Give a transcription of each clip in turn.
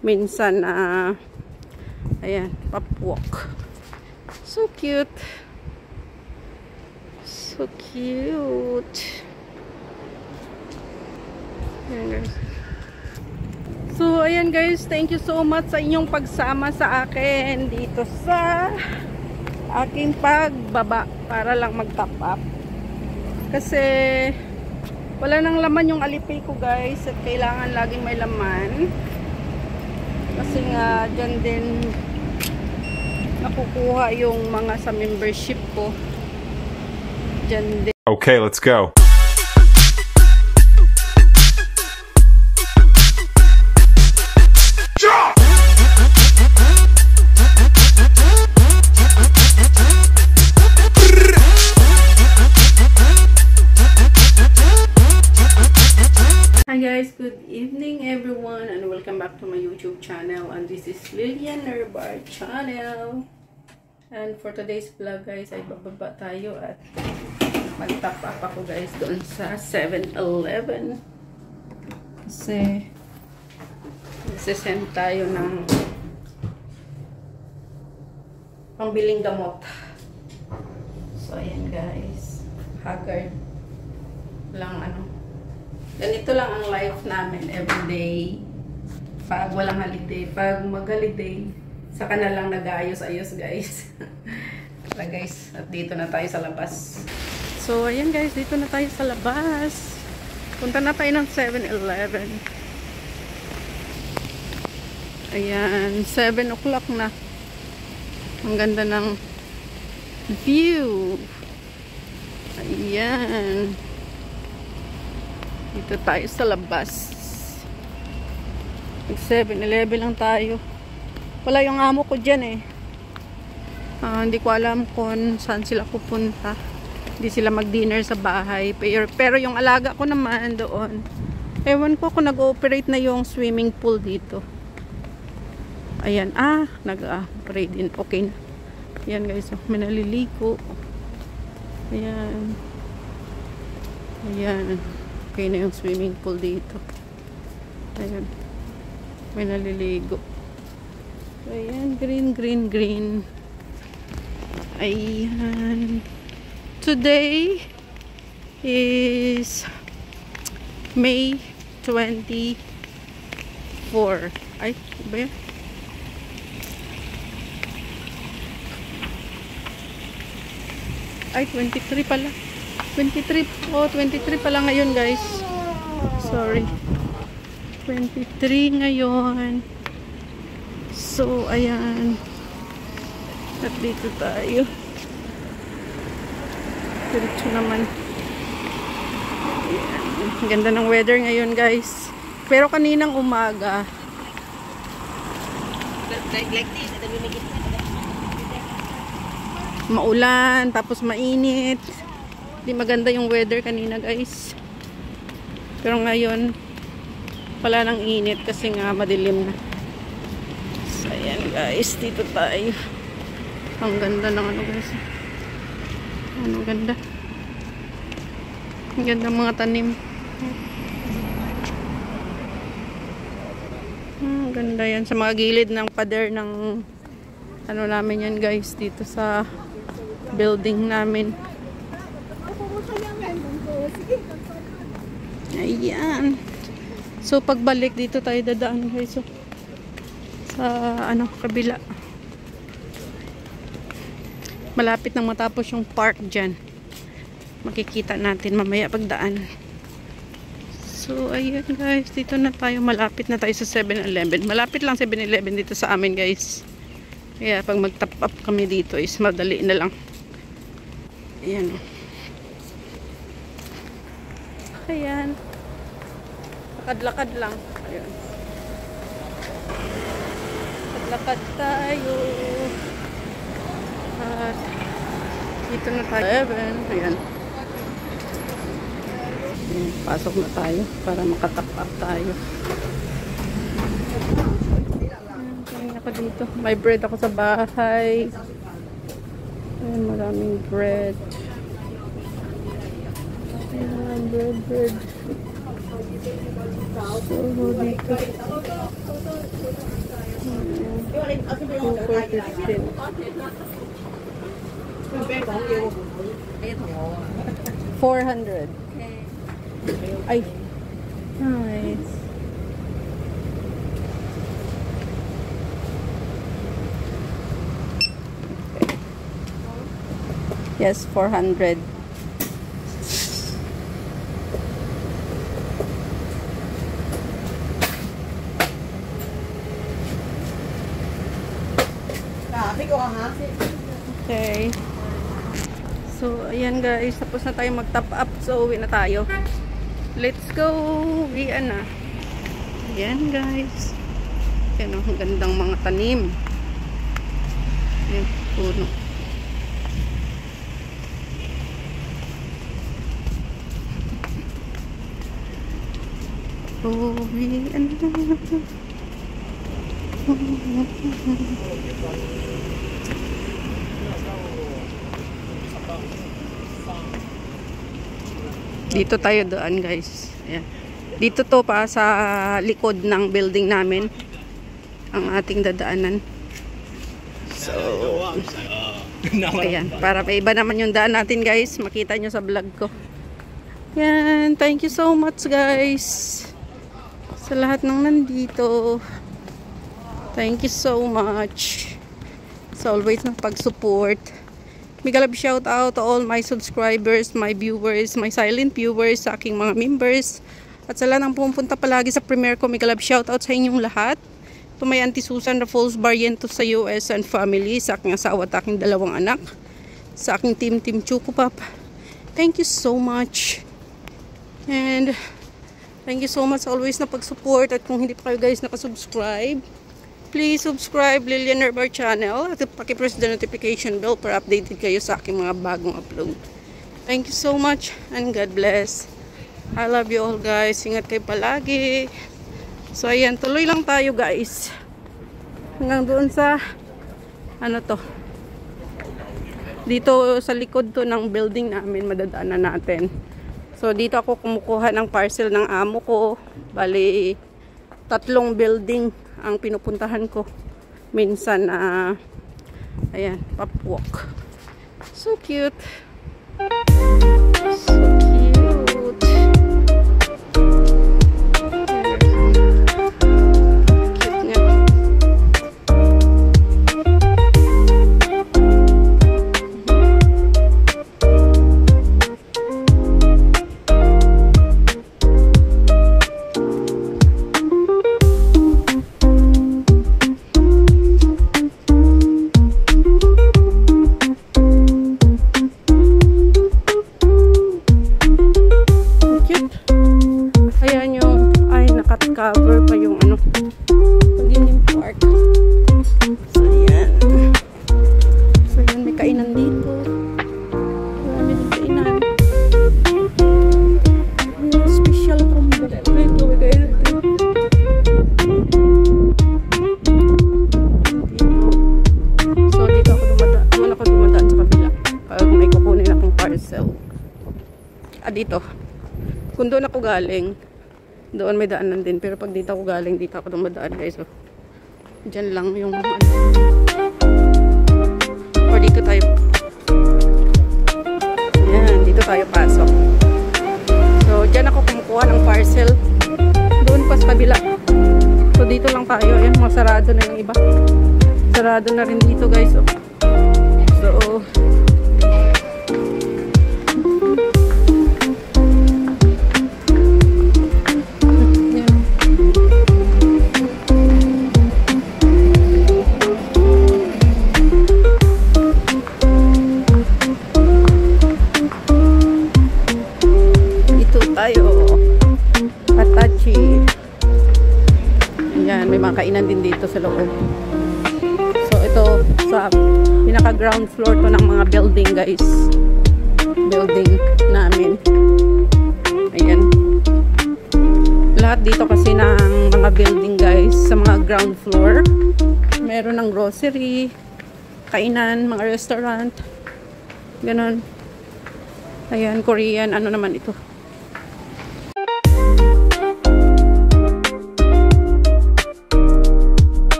minsan ayan, papwalk. So cute. So cute. Ayan guys. So ayan guys, thank you so much sa inyong pagsama sa akin dito sa aking pagbaba para lang mag-top up. Kasi wala nang laman yung Alipay ko guys at kailangan laging may laman. Kasi nga dyan din nakukuha yung mga sa membership ko. Dyan din. Okay, let's go. Hi guys, good evening everyone and welcome back to my YouTube channel, and this is Lilian Nerbar channel. And for today's vlog guys ay bababa tayo at mag-top up ako guys doon sa 7-Eleven kasi magsisend tayo ng pangbiling gamot. So ayan guys, haggard lang ganito lang ang life namin everyday. Pag walang holiday, pag mag-holiday, saka na lang nag-ayos-ayos guys. Tara guys, at dito na tayo sa labas. So ayan guys, dito na tayo sa labas. Punta na tayo ng 7-Eleven. Ayan, 7 o'clock na. Ang ganda ng view. Ayan. Dito tayo sa labas. 7-Eleven lang tayo. Wala yung amo ko dyan eh. Hindi ko alam kung saan sila pupunta. Hindi sila mag-dinner sa bahay. Pero yung alaga ko naman doon. Ewan ko kung nag-ooperate na yung swimming pool dito. Ayan. Nag-operate din. Okay na. Ayan guys. May naliligo. Ayan. Ayan. Okay na yung swimming pool dito. Ayan. May naliligo. Ayan. Green, green, green. Ayan. Today is May 24. Ay, ba yan? Ay, 23 pala. 23 pala ngayon guys. Sorry. 23 ngayon. So, ayan. At dito tayo. Diretso naman. Ayan. Ang ganda ng weather ngayon guys. Pero kaninang umaga. Maulan, tapos mainit. Di maganda yung weather kanina guys. Pero ngayon wala nang init kasi nga madilim na. So ayan guys, dito tayo. Ang ganda ng guys. Ang ganda. Ang ganda mga tanim. Ang ganda yan sa mga gilid ng pader ng namin yan guys dito sa building namin. Ayan. So pagbalik dito tayo dadaan guys. So, sa kabila. Malapit nang matapos yung park dyan. Makikita natin mamaya pagdaan. So ayan guys, dito na tayo. Malapit na tayo sa 7-Eleven. Malapit lang 7-Eleven dito sa amin guys. Kaya pag mag-top up kami dito is madali na lang. Ayan. Ayan. Lakad-lakad lang. Ayan. Lakad tayo. At dito na tayo. Ayan. Pasok na tayo para makatop up tayo. Ayan ako dito. May bread ako sa bahay. Ayan, maraming bread. Ayan, bread. So, dito. 400. Ay. Nice. Yes, 400. Okay. So, ayan guys. Tapos na tayo mag-top up. So, uwi na tayo. Let's go. Uwian na. Ayan guys. Ayan ang gandang mga tanim. Ayan, puno. Uwian na. Dito tayo doon guys. Ayan. Dito to pa sa likod ng building namin ang ating dadaanan. So ayan, para pa iba naman yung daan natin guys. Makita nyo sa vlog ko. Yan, thank you so much guys sa lahat ng nandito. Thank you so much sa always na pag-support. Mega love shout out to all my subscribers, my viewers, my silent viewers, sa aking mga members. At sa lahat ng pumunta palagi sa premiere ko, mega love shout out sa inyong lahat. To my Auntie Susan Raffles Barrientos sa US and family, sa aking asawa at aking dalawang anak, sa aking team Chukupap. Thank you so much. And thank you so much always na pag-support. At kung hindi pa kayo guys nakasubscribe, please subscribe Lilian Herbar channel at paki-press the notification bell para updated kayo sa aking mga bagong upload. Thank you so much and God bless. I love you all guys. Ingat kayo palagi. So ayan, tuloy lang tayo guys. Hanggang doon sa ano to. Dito sa likod to ng building namin madadaanan natin. So dito ako kumukuha ng parcel ng amo ko. Bali 3 building ang pinupuntahan ko minsan na ayan, papwalk. So cute. So cute. Cute niya. Cover pa yung ano pagiging park. So ayan. So ayan, may kainan dito. Marami din kainan. Special combo. Dito may kainan. So dito ako dumadaan. Muna ako dumadaan sa kabila. Pag may kukunin akong parcel. Dito. Kung doon ako galing, doon may daanan din. Pero pag dito ako galing, dito ako dumadaan guys. So, dyan lang yung ano. Or dito tayo. Yan, dito tayo pasok. So, dyan ako kumukuha ng parcel. Doon pa sa kabila. So, dito lang tayo. Ayan, masarado na yung iba. Sarado na rin dito guys. So, kainan din dito sa loob. So ito sa pinaka ground floor to ng mga building guys. Building namin. Ayan. Lahat dito kasi ng mga building guys sa mga ground floor. Meron ng grocery, kainan, mga restaurant. Ganon. Ayan, Korean. Ano naman ito?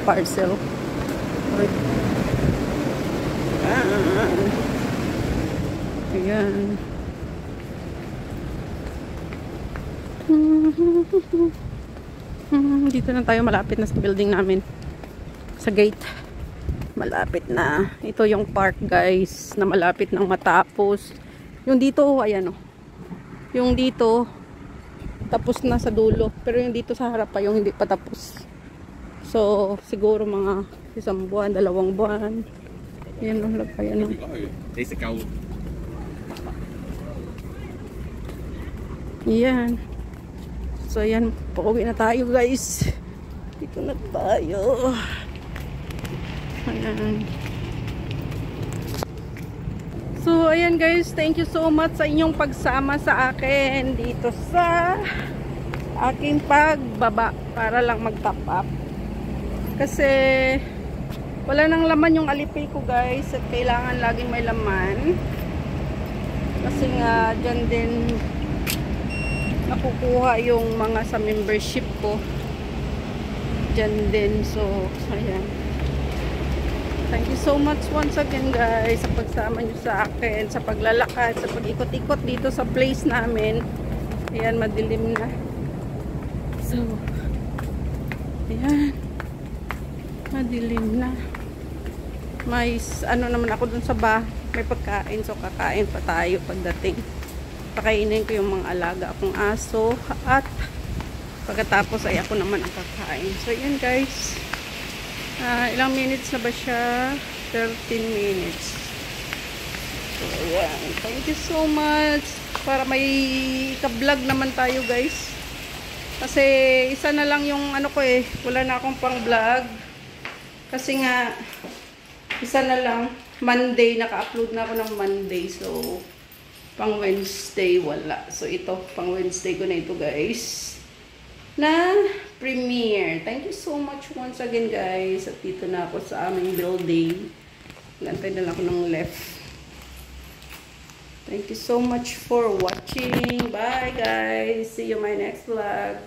parcel. Okay. Ayan. Dito na tayo, malapit na sa building namin. Sa gate. Malapit na. Ito yung park guys, na malapit nang matapos. Yung dito, ayan o. Yung dito, tapos na sa dulo. Pero yung dito sa harap pa, yung hindi pa tapos. So, siguro mga 1 buwan, 2 buwan. Ayan o, lagpayan o. Ayan. So, ayan. Pauwi na tayo guys. Dito na tayo. Ayan. So, ayan guys, thank you so much sa inyong pagsama sa akin dito sa aking pagbaba para lang mag-top up. Kasi wala nang laman yung Alipay ko guys at kailangan laging may laman. Kasi nga dyan din nakukuha yung mga sa membership ko. Dyan din. So, ayan. Thank you so much once again guys sa pagsama nyo sa akin, sa paglalakad, sa pag-ikot-ikot dito sa place namin. Ayan, madilim na. So, ayan. Madilim na. May ano naman ako dun sa may pagkain. So, kakain pa tayo pagdating. Pakainin ko yung mga alaga akong aso. At pagkatapos ay ako naman ang kakain. So, ayan guys. Ilang minutes na ba siya? 13 minutes. So, ayan. Thank you so much. Para may ka-vlog naman tayo, guys. Kasi, isa na lang yung ano ko eh. Wala na akong pang-vlog. Kasi nga, isa na lang. Monday, naka-upload na ako ng Monday. So, pang Wednesday, wala. So, ito, pang Wednesday ko na ito, guys. Na premiere. Thank you so much once again guys. At dito na ako sa aming building. Nantay na lang ako ng left. Thank you so much for watching. Bye guys. See you in my next vlog.